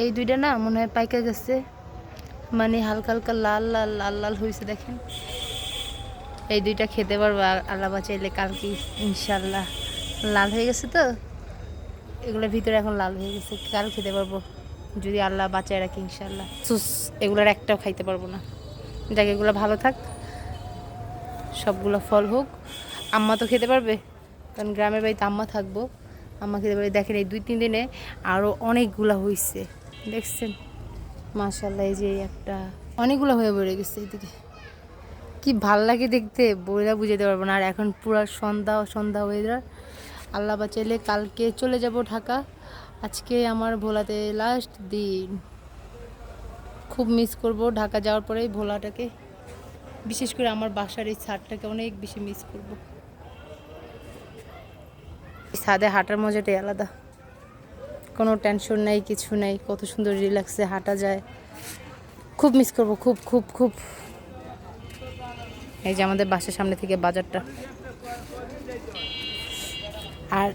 এই দুইটা না মনে হয় পাইকা গেছে, মানে হালকা হালকা লাল লাল লাল লাল হয়েছে দেখেন। এই দুইটা খেতে পারবো আল্লাহ বাঁচাইলে কালকে ইনশাল্লাহ। লাল হয়ে গেছে তো, এগুলোর ভিতরে এখন লাল হয়ে গেছে, কাল খেতে পারবো যদি আল্লাহ বাঁচায় রাখি ইনশাল্লাহ। সুস এগুলোর একটাও খাইতে পারবো না, যাকে এগুলো ভালো থাক, সবগুলো ফল হোক। আম্মা তো খেতে পারবে, কারণ গ্রামের বাড়িতে আম্মা থাকবো, আম্মা খেতে পারবে। দেখেন এই 2-3 দিনে আরও অনেকগুলো হয়েছে, দেখছেন মাশাল্লাহ। এই যে একটা অনেকগুলো হয়ে বেড়ে গেছে এদিকে, কি ভাল লাগে দেখতে, বইরা বুঝাতে পারবো না। আর এখন পুরো সন্ধ্যা সন্ধ্যা ওয়েদার, আল্লাহ বাঁচাইলে কালকে চলে যাব ঢাকা। আজকে আমার ভোলাতে লাস্ট দিন, খুব মিস করব ঢাকা যাওয়ার পরেই ভোলাটাকে, বিশেষ করে আমার বাসার এই ছাদটাকে অনেক বেশি মিস করব। ছাদে হাঁটার মজাটাই আলাদা, কোনো টেনশন নাই, কিছু নাই, কত সুন্দর রিল্যাক্সে হাঁটা যায়। খুব মিস করব, খুব খুব খুব। এই যে আমাদের বাসার সামনে থেকে বাজারটা, আর